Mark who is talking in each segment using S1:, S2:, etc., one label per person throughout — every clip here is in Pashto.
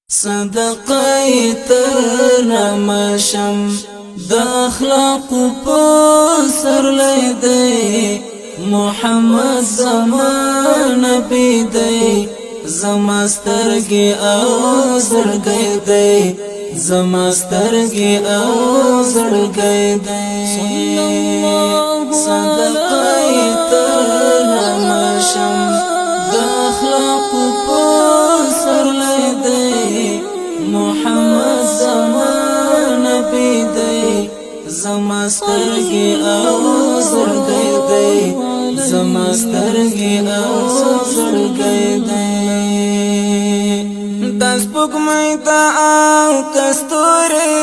S1: صدقه ترمشم د اخلاق په سر لیدي محمد زمان نبی دی زماسترګي او زړګي دی زماسترګي او زړګي دی صدقه ترمشم د اخلاق په سر لیدي محمد زمان نبی دی زماسترګي او زړګي دی زماسترګي او زړګي دی داس پګمې تا او کستوري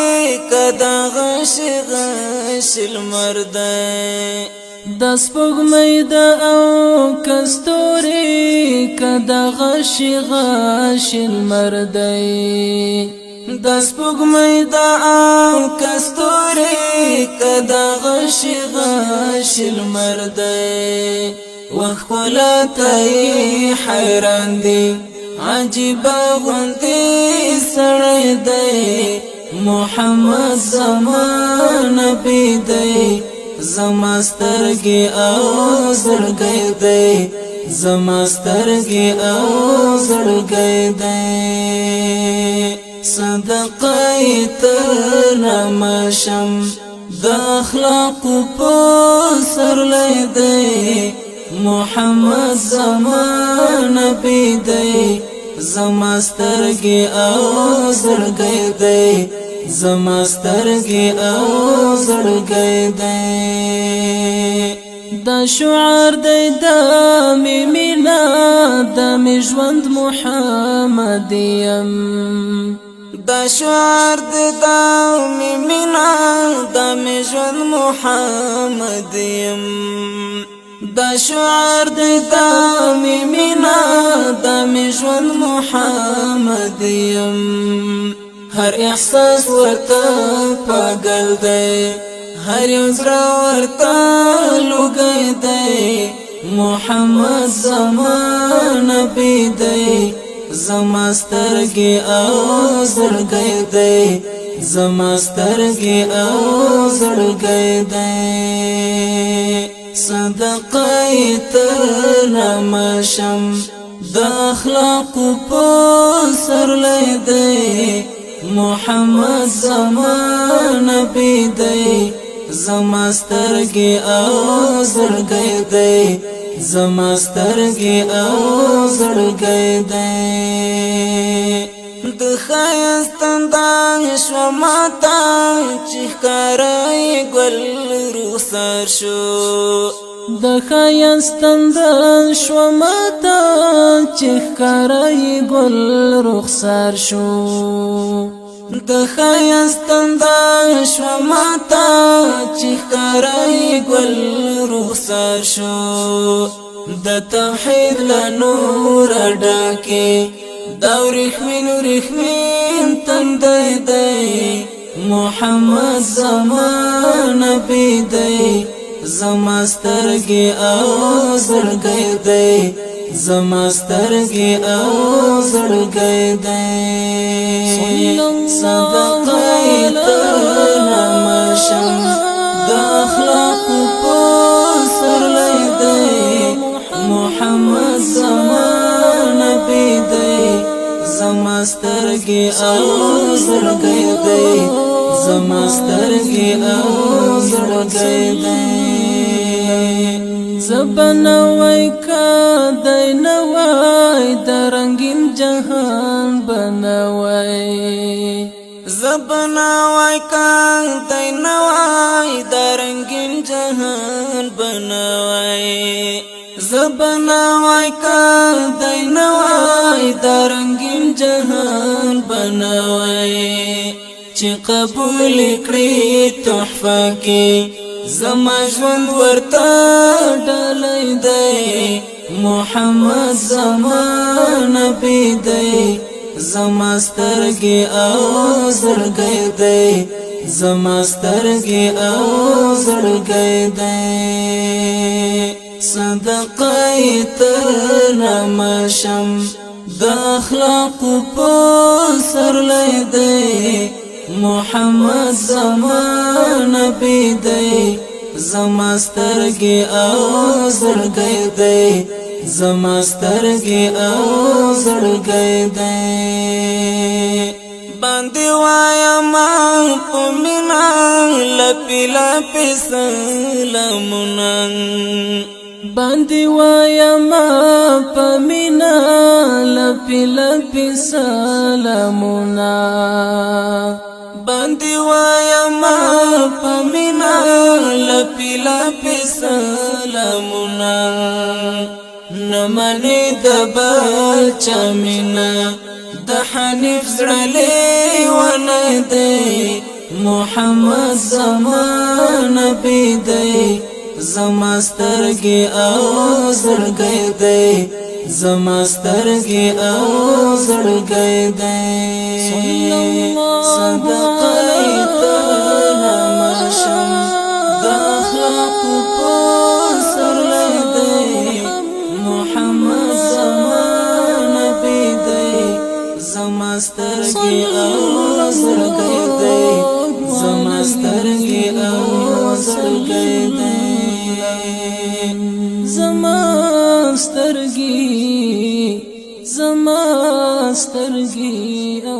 S1: کدا غش المرد داس پګمې دا او کستوري کدا غش المرد داس پګمې دا او کستوري کدا غش المرد وخلتای حیران دی عجیب غوندی سړی دی محمد زمان نبی دی زماسترګي او زړګي دی زماسترګي او زړګي دی صدقه ترمشم د اخلاق په سر لیدي محمد زمان نبی دی زماسترګي او زړګي دی زماسترګي او زړګي دی دا شعار دی د مینا د ژوند محمدیم دا شعار دی د مینا د ژوند محمدیم دا شعار دی د مینا د ژوند محمدیم هر احساس ورته پاگل دی هر یو زړه ورته لوګی دی محمد زمان نبی دی زماسترګي او زړګي دی زماسترګي او زړګي دی صدقه ترمشم د اخلاق په سر لیدي محمد زمان نبی دی زماسترګي او زړګي دی زماسترګي او زړګي دی د خیستندان شو ماتا چې ښکارای ګل رخسار شو د خیستندان شو ماتا چې ښکارای ګل رخسار شو د خیستندان شو ماتا چې ښکارای ګل رخسار شو د توحید له نور ډکه دا ورخمین تندی دی محمد زمان نبی دی زماسترګي او زړګي دی زماسترګي او زړګي دی صدقه ترمشم د اخلاق په سر لیدي محمد زمان نبی دی زماسترګي او زړګي دی زماسترګي او زړګي دی زبنوي کا دینوي د رنگین جهان بنوي زبنوي کا دینوي د رنگین جهان بنوي زبنوي کا دینوي د رنگین جهان بنوي چې قبول کړی تحفه کې زما ژوند ورته ډالۍ دی محمد زمان نبی دی زماسترګي او زړګي دی زماسترګي او زړګي دی صدقه ترمشم د اخلاق په پسرلی دی محمد زمان نبی دی زما سترګې او زړګی دی زما سترګې او زړګی دی باندې وایم په مینا لپی لپی سلامونه باندې وایم په مینا لپی لپی سلامونه باندې وایم په مینا لپی لپی سلامونه نمنې د بل چا مینا د حنیف زړه لیونه دی محمد زمان نبی دی زما سترګې او زړګی دی زما سترګې او زړګی دی صدقه تعالی ماشم د اخلاق پسرلی دی محمد زمان نبی دی زما سترګې او زړګی دی زما سترګې او زړګی دی زما سترګې